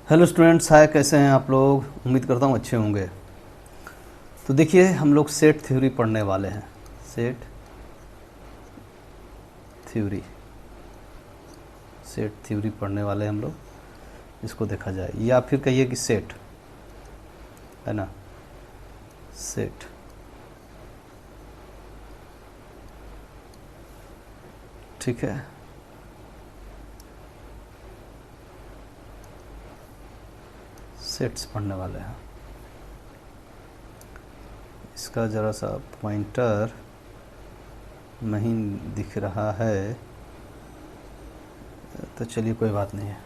Hello students, हाय, कैसे हैं आप लोग। उम्मीद करता हूँ अच्छे होंगे। तो देखिए, हम लोग सेट थ्योरी पढ़ने वाले हैं। सेट थ्योरी सेट थ्योरी पढ़ने वाले हैं हम लोग। इसको देखा जाए, या फिर कहिए कि सेट है ना, सेट। ठीक है, सेट्स पढ़ने वाले हैं। इसका ज़रा सा पॉइंटर नहीं दिख रहा है, तो चलिए कोई बात नहीं है।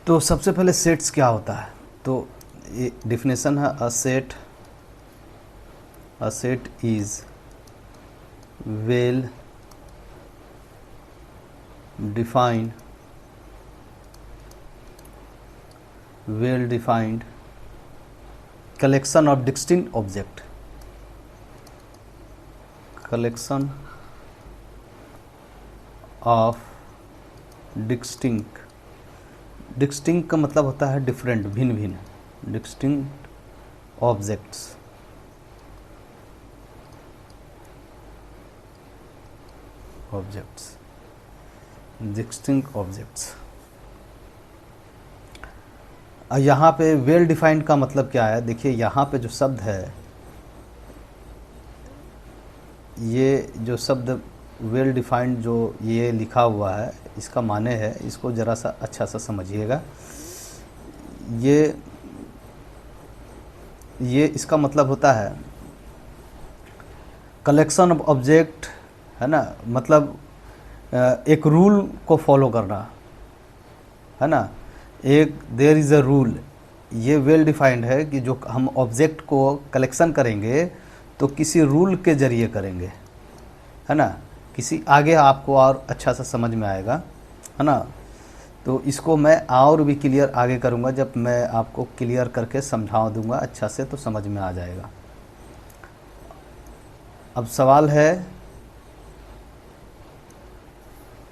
तो सबसे पहले सेट्स क्या होता है, तो ये डिफिनेशन है। अ set is well defined collection of distinct object, collection of distinct का मतलब होता है डिफरेंट, भिन्न भिन्न, distinct objects, distinct objects। यहाँ पे वेल डिफाइंड का मतलब क्या है, देखिए यहाँ पे जो शब्द है, ये जो शब्द वेल डिफाइंड जो ये लिखा हुआ है, इसका माने है, इसको ज़रा सा अच्छा सा समझिएगा। ये इसका मतलब होता है कलेक्शन ऑफ ऑब्जेक्ट, है ना। मतलब एक रूल को फॉलो करना, है ना। एक देयर इज़ अ रूल, ये वेल डिफाइंड है कि जो हम ऑब्जेक्ट को कलेक्शन करेंगे तो किसी रूल के ज़रिए करेंगे, है ना। किसी आगे आपको और अच्छा सा समझ में आएगा, है ना। तो इसको मैं और भी क्लियर आगे करूँगा, जब मैं आपको क्लियर करके समझा दूँगा अच्छा से, तो समझ में आ जाएगा। अब सवाल है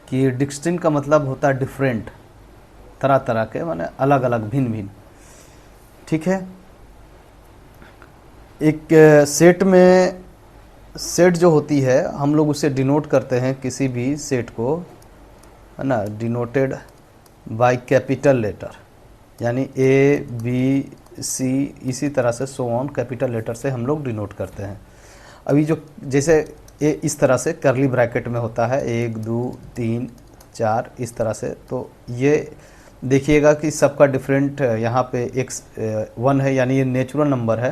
कि डिस्टिंक्ट का मतलब होता है डिफरेंट, तरह तरह के, माने अलग अलग, भिन्न भिन्न। ठीक है। एक सेट में, सेट जो होती है, हम लोग उसे डिनोट करते हैं, किसी भी सेट को, है ना, डिनोटेड बाय कैपिटल लेटर, यानी ए बी सी, इसी तरह से सो ऑन, कैपिटल लेटर से हम लोग डिनोट करते हैं। अभी जो जैसे ए इस तरह से करली ब्रैकेट में होता है, 1 2 3 4, इस तरह से। तो ये देखिएगा कि सबका डिफरेंट, यहाँ पे x 1 है, यानी ये नेचुरल नंबर है।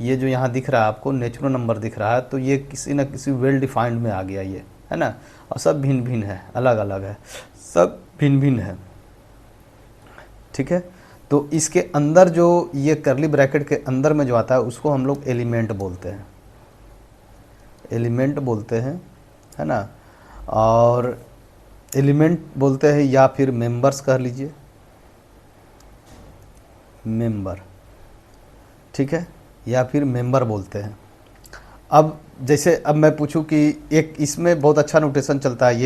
ये जो यहाँ दिख रहा है आपको नेचुरल नंबर दिख रहा है, तो ये किसी न किसी वेल डिफाइंड में आ गया ये, है ना। और सब भिन्न भिन्न है, अलग अलग है, सब भिन्न भिन्न है। ठीक है। तो इसके अंदर जो ये करली ब्रैकेट के अंदर में जो आता है, उसको हम लोग एलिमेंट बोलते हैं, एलिमेंट बोलते हैं, है ना। और एलिमेंट बोलते हैं, या फिर मेंबर्स कह लीजिए, मेंबर। ठीक है, या फिर मेंबर बोलते हैं। अब जैसे अब मैं पूछूं कि एक इसमें बहुत अच्छा नोटेशन चलता है,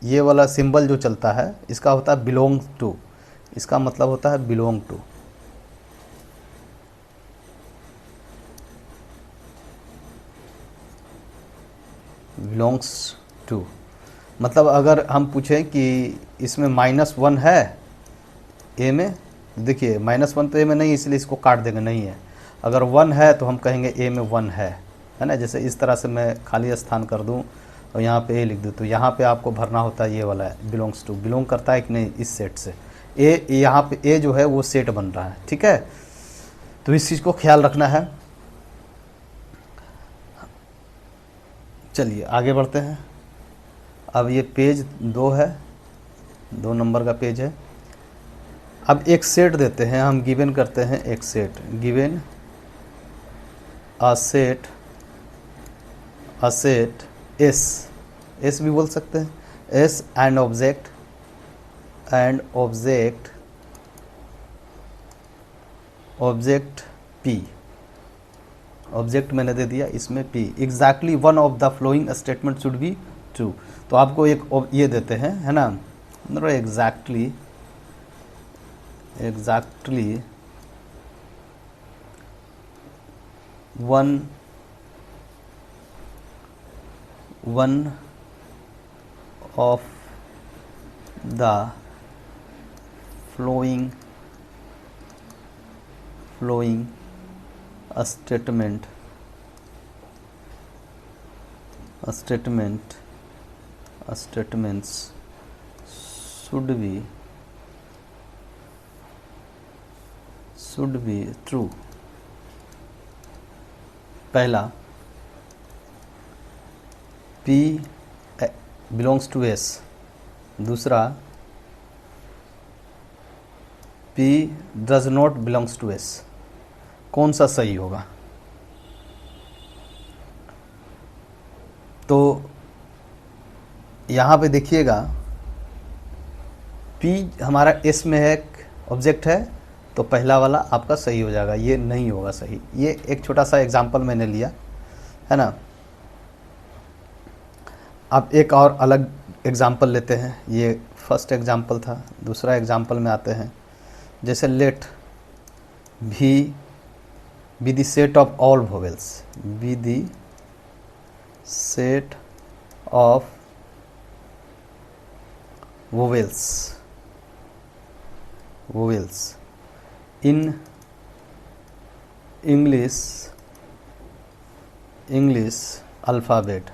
ये वाला सिंबल जो चलता है, इसका होता है बिलोंग टू। इसका मतलब होता है बिलोंग टू, बिलोंग्स टू। मतलब अगर हम पूछें कि इसमें -1 है ए में, देखिए -1 तो ए में नहीं है, इसलिए इसको काट देंगे, नहीं है। अगर 1 है तो हम कहेंगे ए में 1 है ना। जैसे इस तरह से मैं खाली स्थान कर दूं और यहाँ पे ए लिख दूं, तो यहाँ पे आपको भरना होता है ये वाला है, बिलोंग्स टू। बिलोंग करता है कि नहीं इस सेट से, ए यहाँ पे ए जो है वो सेट बन रहा है। ठीक है, तो इस चीज़ को ख्याल रखना है। चलिए आगे बढ़ते हैं। अब ये पेज 2 है, 2 नंबर का पेज है। अब एक सेट देते हैं, हम गिवन करते हैं एक set, given a set S भी बोल सकते हैं, S and object P. Object मैंने दे दिया, इसमें P. Exactly one of the following statement should be true. तो आपको एक ये देते हैं, है ना, मतलब exactly one of the flowing statements should be true। पहला P belongs to S, दूसरा P does not belongs to S। कौन सा सही होगा? तो यहाँ पे देखिएगा P हमारा S में है, ऑब्जेक्ट है, तो पहला वाला आपका सही हो जाएगा, ये नहीं होगा सही। ये एक छोटा सा एग्जांपल मैंने लिया, है ना। अब एक और अलग एग्जांपल लेते हैं, ये फर्स्ट एग्जांपल था। दूसरा एग्जांपल में आते हैं, जैसे let B the set of all vowels, B the set of vowels in English alphabet,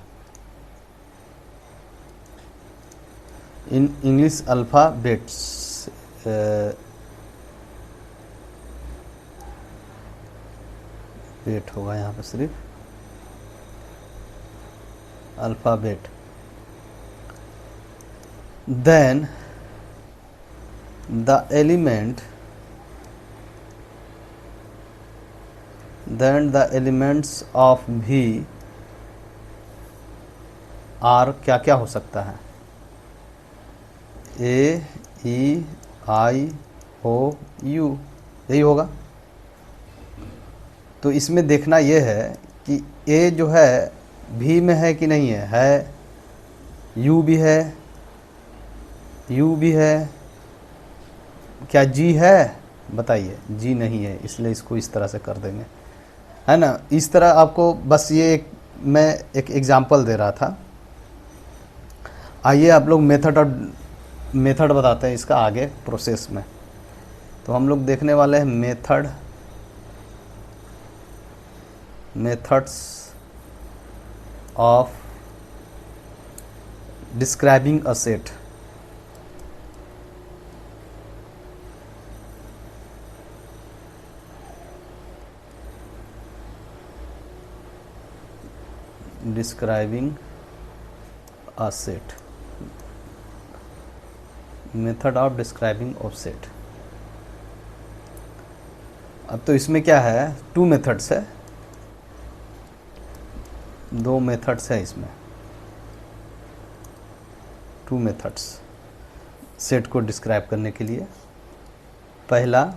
in English alphabets, wait होगा यहाँ पे सिर्फ alphabet, then the elements of V are क्या क्या हो सकता है? A, E, I, O, U, यही होगा। तो इसमें देखना ये है कि A जो है V में है कि नहीं है, U भी है, U भी है, क्या G है? बताइए, G नहीं है, इसलिए इसको इस तरह से कर देंगे, है ना। इस तरह आपको बस ये मैं एक एग्जांपल दे रहा था। आइए आप लोग मेथड बताते हैं इसका आगे प्रोसेस में। तो हम लोग देखने वाले हैं methods of describing a set. Describing a set, method of describing of set. अब तो इसमें क्या है, टू मेथड्स है, दो मेथड्स है इसमें, टू मेथड्स सेट को डिस्क्राइब करने के लिए। पहला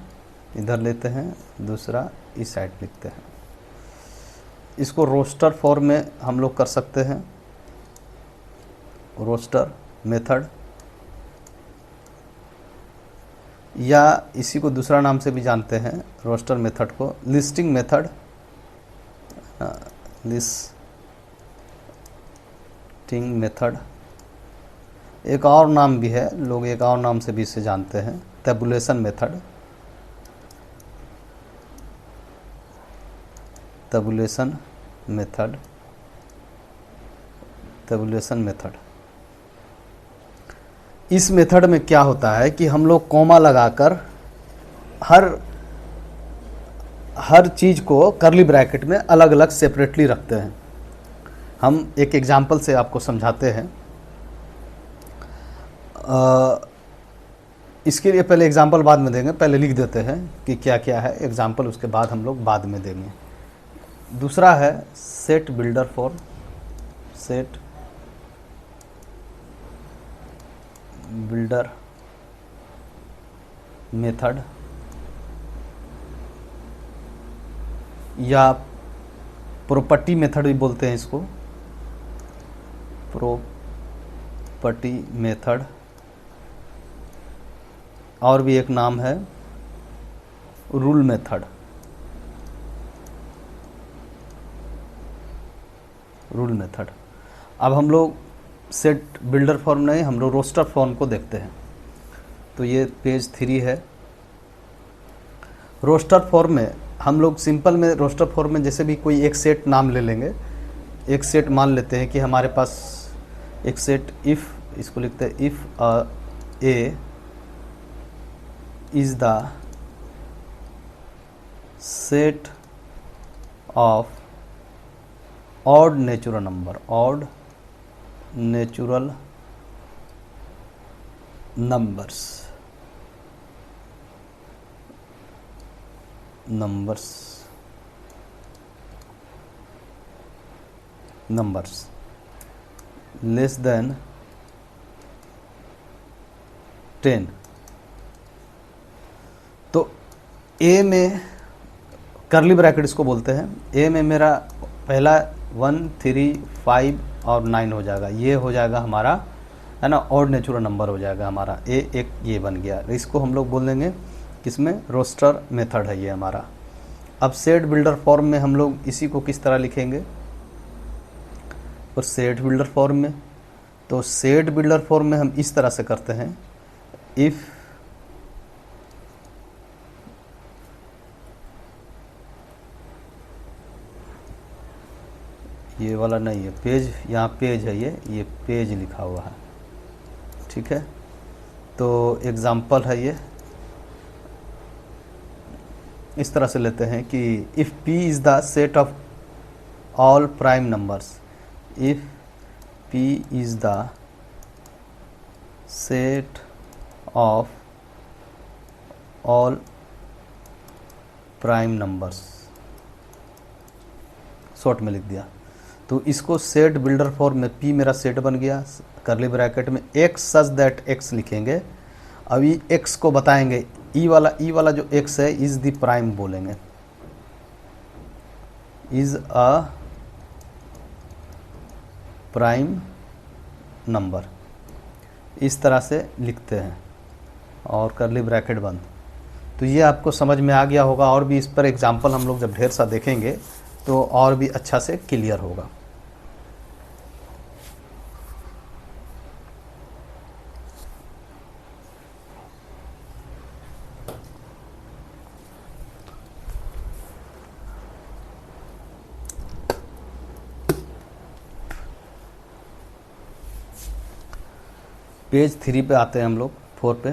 इधर लेते हैं, दूसरा इस साइड लिखते हैं। इसको रोस्टर फॉर्म में हम लोग कर सकते हैं, रोस्टर मेथड, या इसी को दूसरा नाम से भी जानते हैं रोस्टर मेथड को, लिस्टिंग मेथड, लिस्टिंग मेथड। एक और नाम भी है, लोग एक और नाम से भी इसे जानते हैं, टेबुलेशन मेथड, टेबुलेशन मेथड। इस मेथड में क्या होता है कि हम लोग कॉमा लगाकर हर चीज को कर्ली ब्रैकेट में अलग अलग सेपरेटली रखते हैं। हम एक एग्जांपल से आपको समझाते हैं। इसके लिए पहले एग्जांपल बाद में देंगे, पहले लिख देते हैं कि क्या क्या है एग्जांपल, उसके बाद हम लोग बाद में देंगे। दूसरा है set builder for set builder method, या प्रॉपर्टी मेथड भी बोलते हैं इसको, प्रॉपर्टी प्रॉपर्टी मेथड, और भी एक नाम है रूल मेथड। Rule method. अब हम लोग सेट बिल्डर फॉर्म नहीं, हम लोग रोस्टर फॉर्म को देखते हैं। तो ये पेज 3 है। रोस्टर फॉर्म में हम लोग सिंपल में, रोस्टर फॉर्म में जैसे भी कोई एक सेट नाम ले लेंगे। एक सेट मान लेते हैं कि हमारे पास एक सेट, इफ़, इसको लिखते हैं if A is the set of odd natural number, odd natural numbers, numbers less than 10। तो ए में करली ब्रैकेट इसको बोलते हैं। ए में मेरा पहला 1, 3, 5 और 9 हो जाएगा। ये हो जाएगा हमारा, है ना, ऑड नेचुरल नंबर हो जाएगा हमारा। एक ये बन गया। इसको हम लोग बोल देंगे किसमें, रोस्टर मेथड है ये हमारा। अब सेट बिल्डर फॉर्म में हम लोग इसी को किस तरह लिखेंगे, और सेट बिल्डर फॉर्म में, तो सेट बिल्डर फॉर्म में हम इस तरह से करते हैं, इफ़ ये वाला नहीं है पेज, यहाँ पेज है, ये पेज लिखा हुआ है, ठीक है। तो एग्जाम्पल है ये, इस तरह से लेते हैं कि if P is the set of all prime numbers, if P is the set of all prime numbers, short में लिख दिया। तो इसको सेट बिल्डर फॉर्म में P मेरा सेट बन गया, करली ब्रैकेट में x सच दैट x लिखेंगे। अभी x को बताएंगे, ई वाला जो x है इज़ द प्राइम बोलेंगे, इज़ अ प्राइम नंबर, इस तरह से लिखते हैं और करली ब्रैकेट बंद। तो ये आपको समझ में आ गया होगा। और भी इस पर एग्जाम्पल हम लोग जब ढेर सा देखेंगे तो और भी अच्छा से क्लियर होगा। पेज 3 पे आते हैं हम लोग, 4 पे,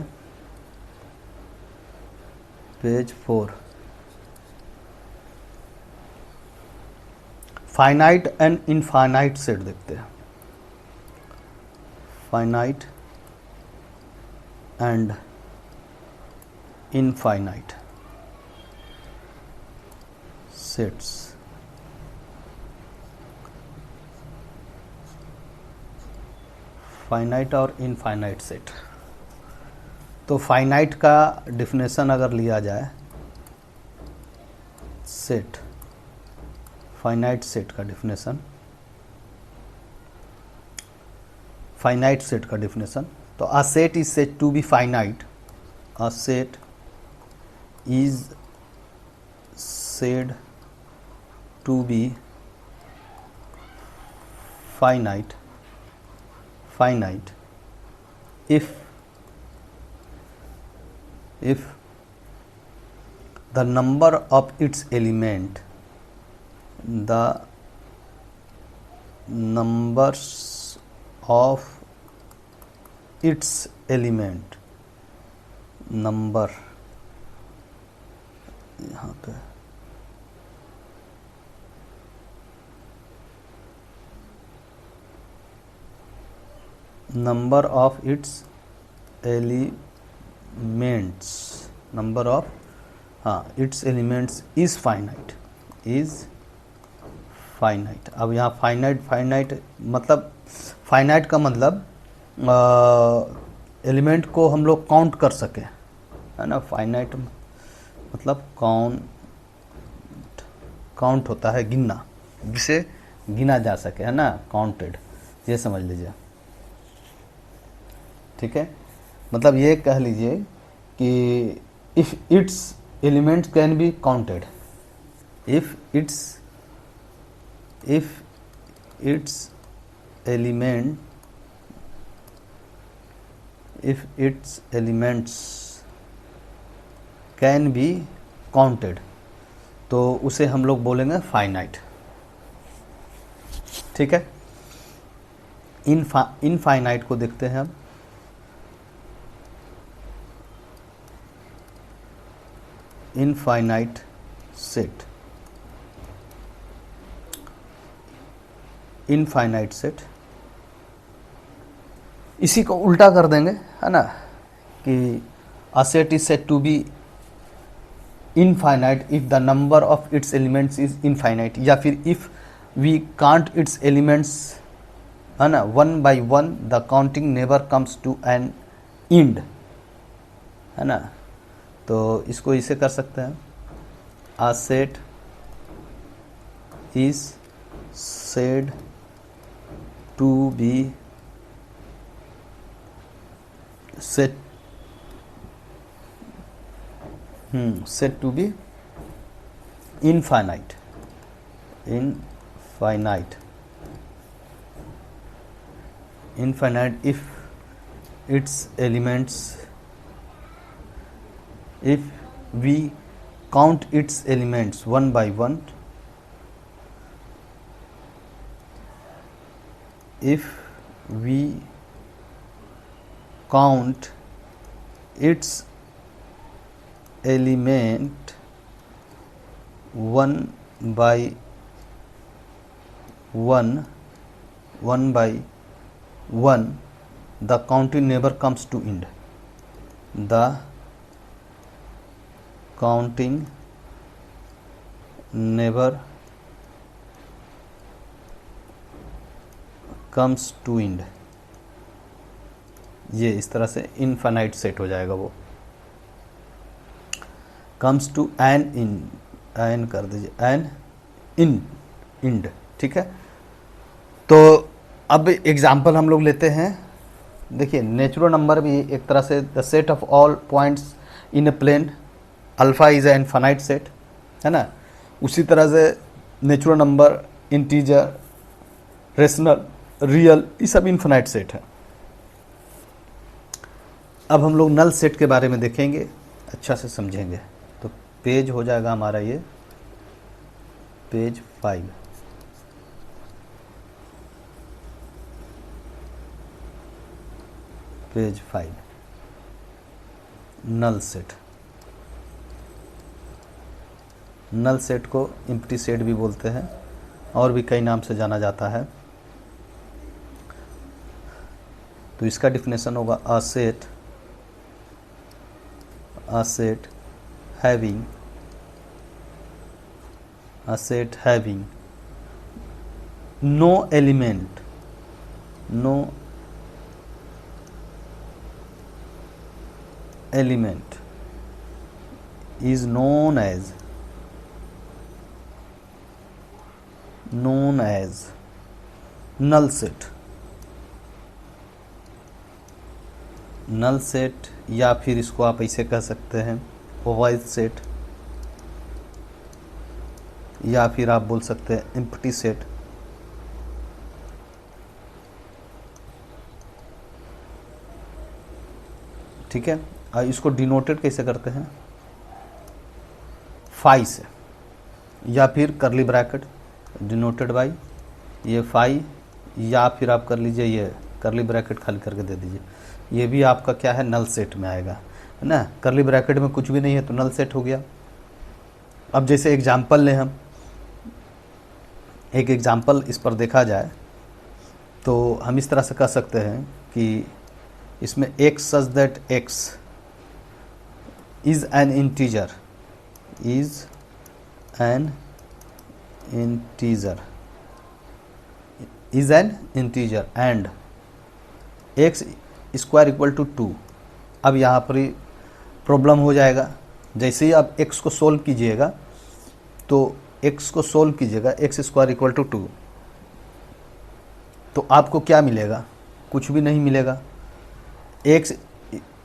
page 4, finite and infinite set देखते हैं। Finite and infinite sets. Finite और इनफाइनाइट सेट। तो फाइनाइट का डिफिनेशन अगर लिया जाए, सेट, फाइनाइट सेट का डिफिनेशन, फाइनाइट सेट का डिफिनेशन, तो a set is said to be finite, a set is said to be finite if the number of its element, the numbers of its element, number यहाँ पे number of its elements, number of its elements is finite, is finite। अब यहाँ finite मतलब, finite का मतलब element को हम लोग काउंट कर सके, है ना। फाइनाइट मतलब काउंट होता है गिनना, जिसे गिना जा सके, है ना, काउंटेड, ये समझ लीजिए। ठीक है, मतलब ये कह लीजिए कि if it's elements can be counted, if its elements can be counted, तो उसे हम लोग बोलेंगे फाइनाइट। ठीक है, इनफाइनाइट को देखते हैं अब। इनफाइनाइट सेट, इनफाइनाइट सेट, इसी को उल्टा कर देंगे, है ना, कि a set is said to be infinite if the number of its elements is infinite, या फिर if we count its elements, है ना, one by one the counting never comes to an end, है ना। तो इसको इसे कर सकते हैं, a set is said to be said to be infinite if its elements, if we count its elements one by one, if we count its element one by one, the counting never comes to end, the counting never comes to end। ये इस तरह से infinite set हो जाएगा, वो comes to N in, N कर दीजिए, N इन end. ठीक है, तो अब एग्जाम्पल हम लोग लेते हैं। देखिए, नेचुरल नंबर भी एक तरह से the set of all points in a plane, alpha is a infinite set, है ना। उसी तरह से natural number, integer, rational, real, ये सब इनफाइनाइट सेट है। अब हम लोग नल सेट के बारे में देखेंगे, अच्छा से समझेंगे। तो पेज हो जाएगा हमारा ये page 5, page 5, null set. Null set को एम्प्टी सेट भी बोलते हैं और भी कई नाम से जाना जाता है। तो इसका डिफिनेशन होगा a set having no element is known as null set। Null set, या फिर इसको आप ऐसे कह सकते हैं ओवाइड सेट, या फिर आप बोल सकते हैं एम्प्टी सेट। ठीक है, और इसको डिनोटेड कैसे करते हैं, फाई से, या फिर करली ब्रैकेट डिनोटेड बाई ये फाई, या फिर आप कर लीजिए ये करली ब्रैकेट खाली करके दे दीजिए। ये भी आपका क्या है, नल सेट में आएगा, है ना। करली ब्रैकेट में कुछ भी नहीं है तो नल सेट हो गया। अब जैसे एग्जाम्पल लें हम, एक एग्जाम्पल इस पर देखा जाए तो हम इस तरह से कह सकते हैं कि इसमें x such that x is an integer, and x square equal to 2। अब यहाँ पर प्रॉब्लम हो जाएगा, जैसे ही आप x को सोल्व कीजिएगा तो x स्क्वायर इक्वल टू 2, तो आपको क्या मिलेगा, कुछ भी नहीं मिलेगा। एक्स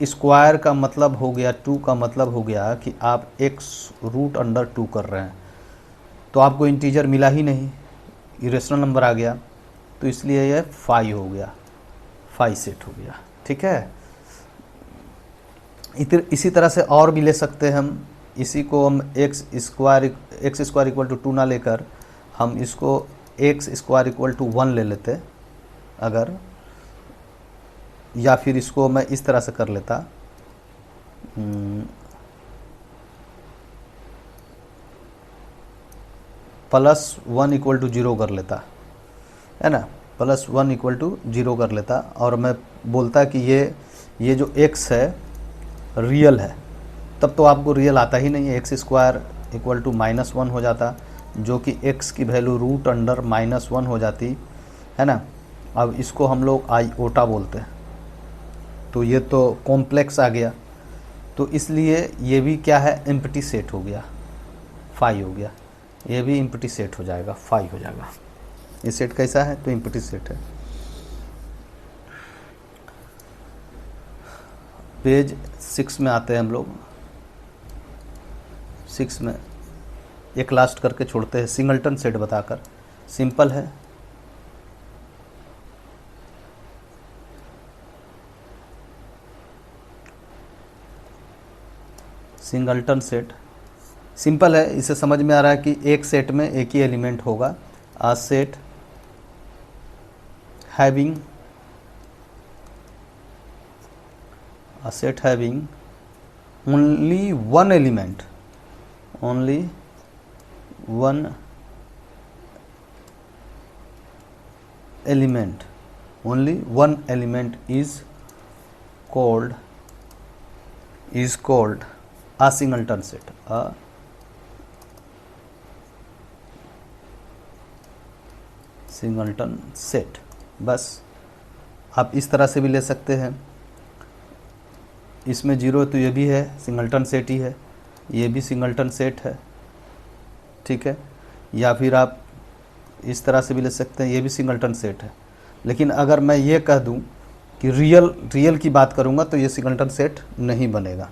स्क्वायर का मतलब हो गया 2 का मतलब हो गया कि आप x रूट अंडर 2 कर रहे हैं, तो आपको इंटीजर मिला ही नहीं, इरेशनल नंबर आ गया, तो इसलिए यह 5 हो गया, 5 सेट हो गया। ठीक है, इसी तरह से और भी ले सकते हैं हम। इसी को हम एक्स स्क्वायर इक्वल टू 2 ना लेकर हम इसको एक्स स्क्वायर इक्वल टू 1 ले लेते अगर, या फिर इसको मैं इस तरह से कर लेता, +1 इक्वल टू 0 कर लेता, है ना, +1 इक्वल टू 0 कर लेता, और मैं बोलता कि ये जो x है रियल है, तब तो आपको रियल आता ही नहीं है, एक्स स्क्वायर इक्वल टू -1 हो जाता, जो कि x की वैल्यू रूट अंडर -1 हो जाती, है ना। अब इसको हम लोग आईओटा बोलते हैं, तो ये तो कॉम्प्लेक्स आ गया, तो इसलिए ये भी क्या है, एम्प्टी सेट हो गया, 5 हो गया, ये भी एम्प्टी सेट हो जाएगा, 5 हो जाएगा। ये सेट कैसा है, तो एम्प्टी सेट है। पेज 6 में आते हैं हम लोग। 6 में एक लास्ट करके छोड़ते हैं, सिंगलटन सेट बताकर, सिंपल है। सिंगलटन सेट सिंपल है, इसे समझ में आ रहा है कि एक सेट में एक ही एलिमेंट होगा। A set having only one element, only one element is called a singleton set, a singleton set. बस आप इस तरह से भी ले सकते हैं, इसमें 0 तो ये भी है, सिंगलटन सेट ही है, ये भी सिंगलटन सेट है, ठीक है। या फिर आप इस तरह से भी ले सकते हैं, ये भी सिंगलटन सेट है। लेकिन अगर मैं ये कह दूं कि रियल की बात करूंगा तो ये सिंगलटन सेट नहीं बनेगा,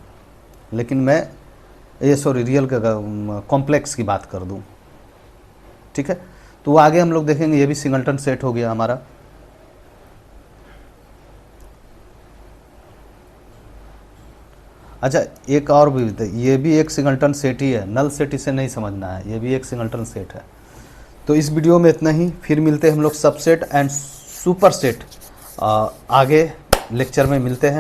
लेकिन मैं रियल का कॉम्प्लेक्स की बात कर दूं, ठीक है, तो आगे हम लोग देखेंगे। ये भी सिंगलटन सेट हो गया हमारा। अच्छा, एक और भी, ये भी एक सिंगलटन सेट ही है, नल सेट इसे नहीं समझना है, ये भी एक सिंगलटन सेट है। तो इस वीडियो में इतना ही, फिर मिलते हैं हम लोग सबसेट एंड सुपर सेट, आगे लेक्चर में मिलते हैं।